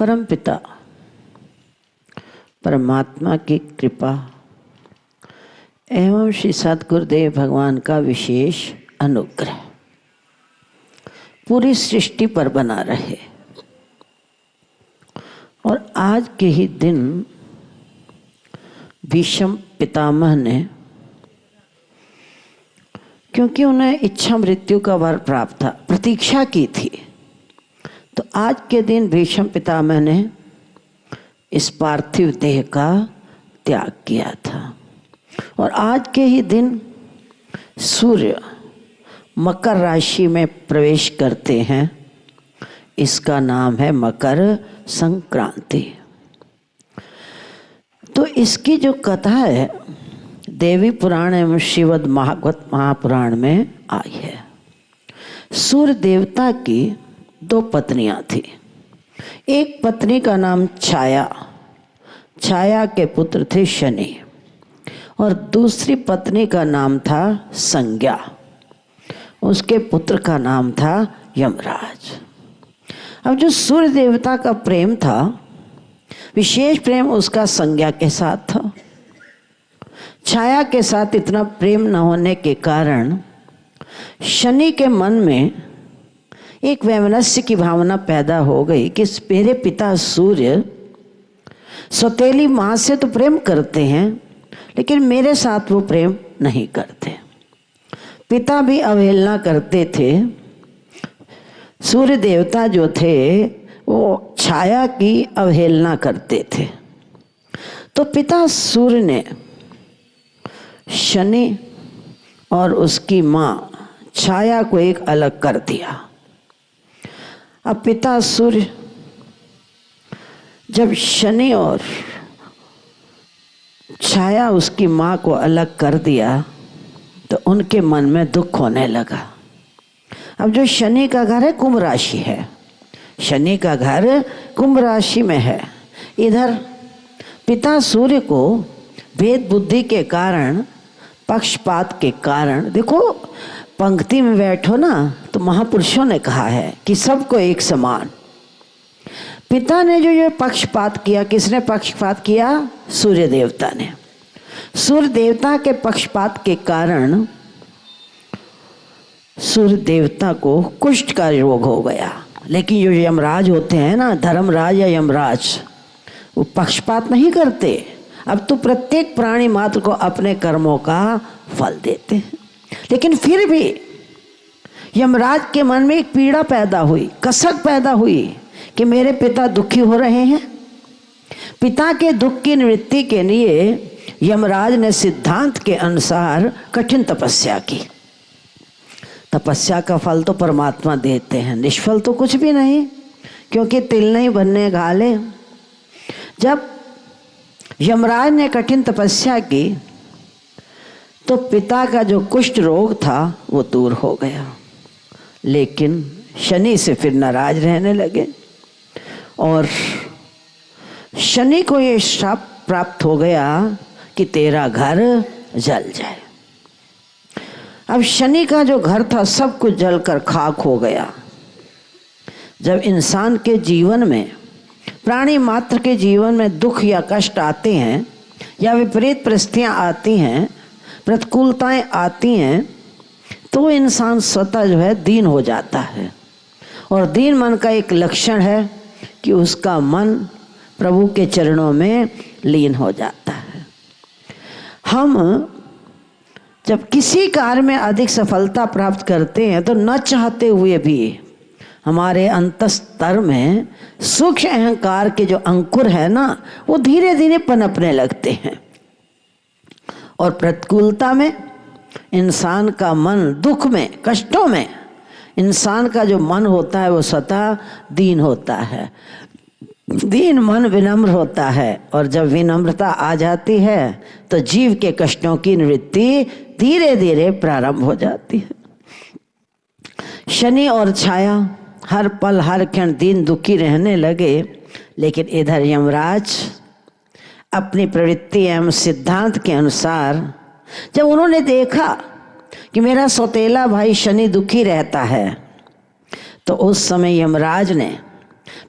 परमपिता परमात्मा की कृपा एवं श्री सद्गुरुदेव भगवान का विशेष अनुग्रह पूरी सृष्टि पर बना रहे। और आज के ही दिन भीष्म पितामह ने, क्योंकि उन्हें इच्छा मृत्यु का वर प्राप्त था, प्रतीक्षा की थी, तो आज के दिन भीष्म पितामह ने इस पार्थिव देह का त्याग किया था। और आज के ही दिन सूर्य मकर राशि में प्रवेश करते हैं। इसका नाम है मकर संक्रांति। तो इसकी जो कथा है देवी पुराण एवं श्रीमद् भागवत महापुराण में आई है। सूर्य देवता की दो पत्नियां थी। एक पत्नी का नाम छाया, छाया के पुत्र थे शनि, और दूसरी पत्नी का नाम था संज्ञा, उसके पुत्र का नाम था यमराज। अब जो सूर्य देवता का प्रेम था, विशेष प्रेम उसका संज्ञा के साथ था। छाया के साथ इतना प्रेम न होने के कारण शनि के मन में एक वैमनस्य की भावना पैदा हो गई कि मेरे पिता सूर्य सौतेली माँ से तो प्रेम करते हैं, लेकिन मेरे साथ वो प्रेम नहीं करते। पिता भी अवहेलना करते थे। सूर्य देवता जो थे वो छाया की अवहेलना करते थे। तो पिता सूर्य ने शनि और उसकी माँ छाया को एक अलग कर दिया। अब पिता सूर्य जब शनि और छाया उसकी माँ को अलग कर दिया तो उनके मन में दुख होने लगा। अब जो शनि का घर है कुंभ राशि है, शनि का घर कुंभ राशि में है। इधर पिता सूर्य को भेद बुद्धि के कारण, पक्षपात के कारण, देखो पंक्ति में बैठो ना तो महापुरुषों ने कहा है कि सबको एक समान। पिता ने जो पक्षपात किया, किसने पक्षपात किया? सूर्य देवता ने। सूर्य देवता के पक्षपात के कारण सूर्य देवता को कुष्ठ का रोग हो गया। लेकिन जो यमराज होते हैं ना, धर्मराज या यमराज, वो पक्षपात नहीं करते। अब तो प्रत्येक प्राणी मात्र को अपने कर्मों का फल देते हैं। लेकिन फिर भी यमराज के मन में एक पीड़ा पैदा हुई, कसक पैदा हुई कि मेरे पिता दुखी हो रहे हैं। पिता के दुख की निवृत्ति के लिए यमराज ने सिद्धांत के अनुसार कठिन तपस्या की। तपस्या का फल तो परमात्मा देते हैं, निष्फल तो कुछ भी नहीं, क्योंकि तिल नहीं बनने घाले। जब यमराज ने कठिन तपस्या की तो पिता का जो कुष्ठ रोग था वो दूर हो गया। लेकिन शनि से फिर नाराज रहने लगे और शनि को ये श्राप प्राप्त हो गया कि तेरा घर जल जाए। अब शनि का जो घर था सब कुछ जलकर खाक हो गया। जब इंसान के जीवन में, प्राणी मात्र के जीवन में दुख या कष्ट आते हैं या विपरीत परिस्थितियाँ आती हैं, प्रतिकूलताएं आती हैं, तो इंसान स्वतः जो है दीन हो जाता है। और दीन मन का एक लक्षण है कि उसका मन प्रभु के चरणों में लीन हो जाता है। हम जब किसी कार्य में अधिक सफलता प्राप्त करते हैं तो न चाहते हुए भी हमारे अंतस्तर में सूक्ष्म अहंकार के जो अंकुर है ना, वो धीरे धीरे पनपने लगते हैं। और प्रतिकूलता में इंसान का मन, दुख में, कष्टों में इंसान का जो मन होता है वो स्वतः दीन होता है। दीन मन विनम्र होता है, और जब विनम्रता आ जाती है तो जीव के कष्टों की निवृत्ति धीरे धीरे प्रारंभ हो जाती है। शनि और छाया हर पल हर क्षण दीन दुखी रहने लगे। लेकिन इधर यमराज अपनी प्रवृत्ति एवं सिद्धांत के अनुसार जब उन्होंने देखा कि मेरा सौतेला भाई शनि दुखी रहता है, तो उस समय यमराज ने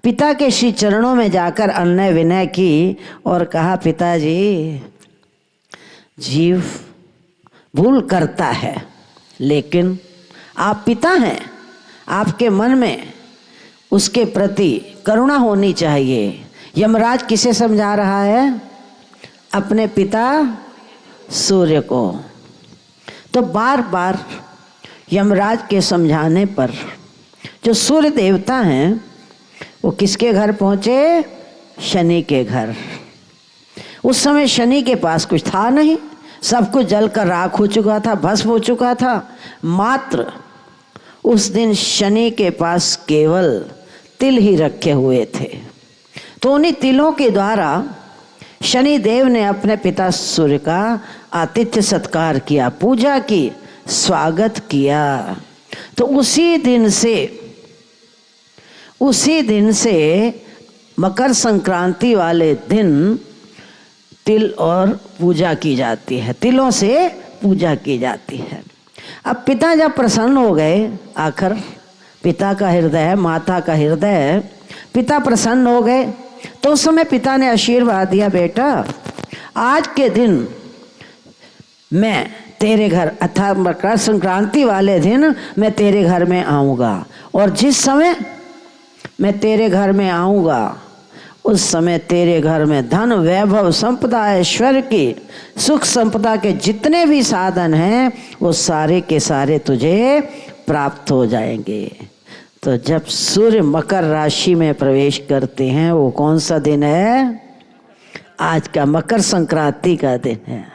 पिता के श्री चरणों में जाकर अनय विनय की और कहा, पिताजी, जीव भूल करता है, लेकिन आप पिता हैं, आपके मन में उसके प्रति करुणा होनी चाहिए। यमराज किसे समझा रहा है? अपने पिता सूर्य को। तो बार बार यमराज के समझाने पर जो सूर्य देवता हैं वो किसके घर पहुँचे? शनि के घर। उस समय शनि के पास कुछ था नहीं, सब कुछ जलकर राख हो चुका था, भस्म हो चुका था। मात्र उस दिन शनि के पास केवल तिल ही रखे हुए थे। तो उन्हीं तिलों के द्वारा शनि देव ने अपने पिता सूर्य का आतिथ्य सत्कार किया, पूजा की, स्वागत किया। तो उसी दिन से मकर संक्रांति वाले दिन तिल और पूजा की जाती है, तिलों से पूजा की जाती है। अब पिता जब प्रसन्न हो गए, आखिर पिता का हृदय है, माता का हृदय है, पिता प्रसन्न हो गए, तो उस समय पिता ने आशीर्वाद दिया, बेटा आज के दिन मैं तेरे घर अर्थात मकर संक्रांति वाले दिन मैं तेरे घर में आऊँगा, और जिस समय मैं तेरे घर में आऊँगा उस समय तेरे घर में धन वैभव संपदा ऐश्वर्य की सुख संपदा के जितने भी साधन हैं वो सारे के सारे तुझे प्राप्त हो जाएंगे। तो जब सूर्य मकर राशि में प्रवेश करते हैं, वो कौन सा दिन है? आज का मकर संक्रांति का दिन है।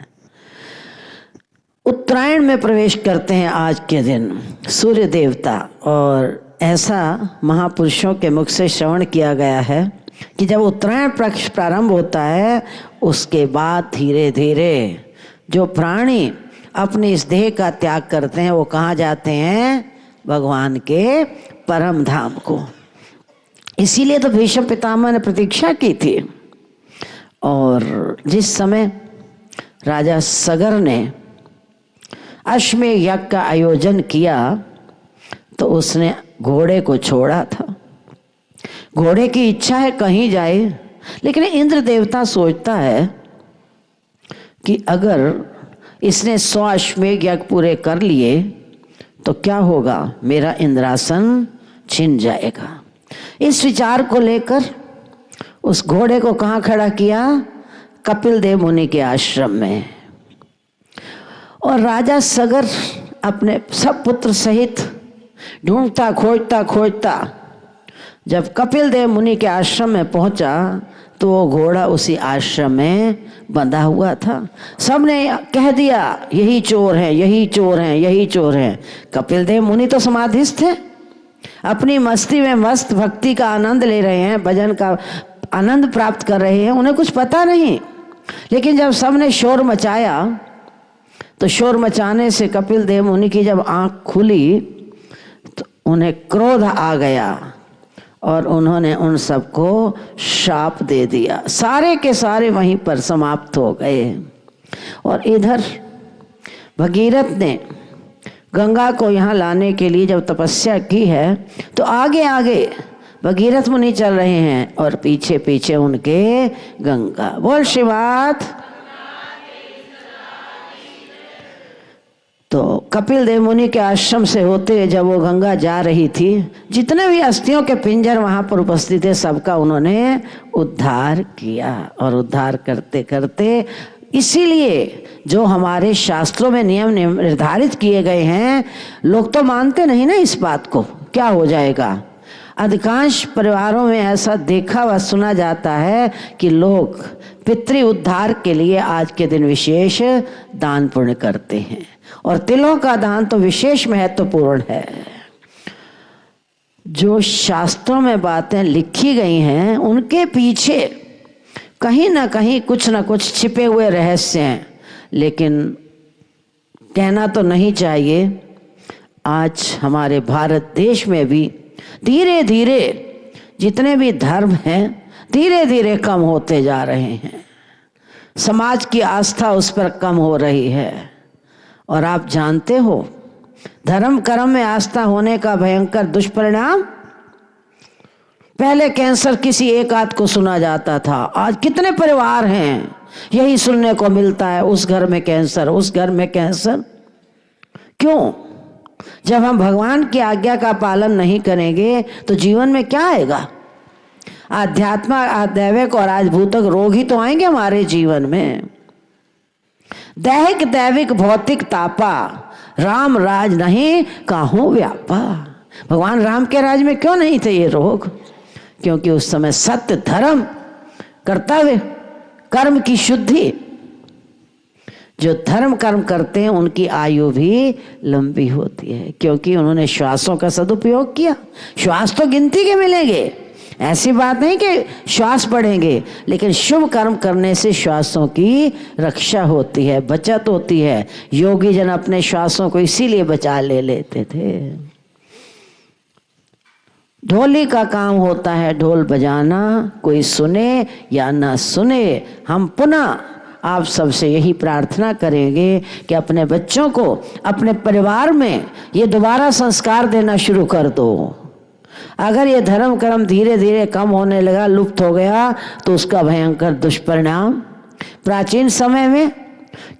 उत्तरायण में प्रवेश करते हैं आज के दिन सूर्य देवता। और ऐसा महापुरुषों के मुख से श्रवण किया गया है कि जब उत्तरायण पक्ष प्रारंभ होता है उसके बाद धीरे धीरे जो प्राणी अपने इस देह का त्याग करते हैं वो कहाँ जाते हैं? भगवान के परम धाम को। इसीलिए तो भीष्म पितामह ने प्रतीक्षा की थी। और जिस समय राजा सगर ने अश्वमेध यज्ञ का आयोजन किया तो उसने घोड़े को छोड़ा था। घोड़े की इच्छा है कहीं जाए, लेकिन इंद्र देवता सोचता है कि अगर इसने 100 अश्वमेध यज्ञ पूरे कर लिए तो क्या होगा, मेरा इंद्रासन छिन जाएगा। इस विचार को लेकर उस घोड़े को कहाँ खड़ा किया? कपिल देव मुनि के आश्रम में। और राजा सगर अपने सब पुत्र सहित ढूंढता खोजता जब कपिल देव मुनि के आश्रम में पहुंचा तो वो घोड़ा उसी आश्रम में बंधा हुआ था। सबने कह दिया यही चोर है, यही चोर है, यही चोर है। कपिल देव मुनि तो समाधिस्थ थे, अपनी मस्ती में मस्त भक्ति का आनंद ले रहे हैं, भजन का आनंद प्राप्त कर रहे हैं, उन्हें कुछ पता नहीं। लेकिन जब सबने शोर मचाया तो शोर मचाने से कपिल देव मुनि की जब आंख खुली तो उन्हें क्रोध आ गया और उन्होंने उन सबको शाप दे दिया। सारे के सारे वहीं पर समाप्त हो गए। और इधर भगीरथ ने गंगा को यहाँ लाने के लिए जब तपस्या की है तो आगे आगे भगीरथ मुनि चल रहे हैं और पीछे पीछे उनके गंगा। बोल श्रीमात। तो कपिल देव मुनि के आश्रम से होते जब वो गंगा जा रही थी, जितने भी अस्थियों के पिंजर वहाँ पर उपस्थित थे सबका उन्होंने उद्धार किया। और उद्धार करते करते इसीलिए जो हमारे शास्त्रों में नियम निर्धारित किए गए हैं, लोग तो मानते नहीं ना इस बात को, क्या हो जाएगा। अधिकांश परिवारों में ऐसा देखा व सुना जाता है कि लोग पितृ उद्धार के लिए आज के दिन विशेष दान पुण्य करते हैं। और तिलों का दान तो विशेष महत्वपूर्ण है। जो शास्त्रों में बातें लिखी गई हैं उनके पीछे कहीं ना कहीं कुछ ना कुछ छिपे हुए रहस्य हैं, लेकिन कहना तो नहीं चाहिए। आज हमारे भारत देश में भी धीरे धीरे जितने भी धर्म हैं धीरे धीरे कम होते जा रहे हैं। समाज की आस्था उस पर कम हो रही है। और आप जानते हो धर्म कर्म में आस्था होने का भयंकर दुष्परिणाम पहले कैंसर किसी एक आध को सुना जाता था, आज कितने परिवार हैं यही सुनने को मिलता है, उस घर में कैंसर, उस घर में कैंसर। क्यों? जब हम भगवान की आज्ञा का पालन नहीं करेंगे तो जीवन में क्या आएगा? आध्यात्म, आदैविक और आजभूतक रोग ही तो आएंगे हमारे जीवन में। दैहिक दैविक भौतिक तापा, राम राज नहीं काहू व्यापा। भगवान राम के राज में क्यों नहीं थे ये रोग? क्योंकि उस समय सत्य, धर्म, कर्तव्य, कर्म की शुद्धि, जो धर्म कर्म करते हैं उनकी आयु भी लंबी होती है, क्योंकि उन्होंने श्वासों का सदुपयोग किया। श्वास तो गिनती के मिलेंगे, ऐसी बात नहीं कि श्वास बढ़ेंगे, लेकिन शुभ कर्म करने से श्वासों की रक्षा होती है, बचत होती है। योगी जन अपने श्वासों को इसीलिए बचा ले लेते थे। ढोली का काम होता है ढोल बजाना, कोई सुने या ना सुने। हम पुनः आप सबसे यही प्रार्थना करेंगे कि अपने बच्चों को, अपने परिवार में ये दोबारा संस्कार देना शुरू कर दो। अगर ये धर्म कर्म धीरे धीरे कम होने लगा, लुप्त हो गया, तो उसका भयंकर दुष्परिणाम। प्राचीन समय में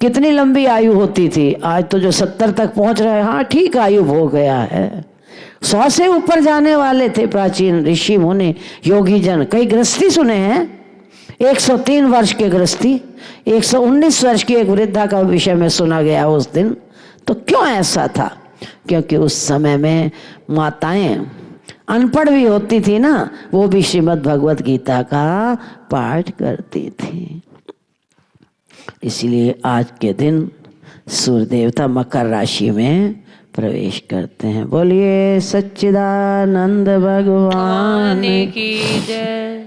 कितनी लंबी आयु होती थी, आज तो जो 70 तक पहुंच रहे हैं, हाँ ठीक आयु हो गया है। 100 से ऊपर जाने वाले थे प्राचीन ऋषि मुनि योगी जन। कई गृहस्थी सुने हैं, 103 वर्ष के गृहस्थी, 119 वर्ष की एक वृद्धा का विषय में सुना गया उस दिन। तो क्यों ऐसा था? क्योंकि उस समय में माताएं अनपढ़ भी होती थी ना, वो भी श्रीमद् भगवत गीता का पाठ करती थी। इसलिए आज के दिन सूर्य देवता मकर राशि में प्रवेश करते हैं। बोलिए सच्चिदानंद भगवान की जय।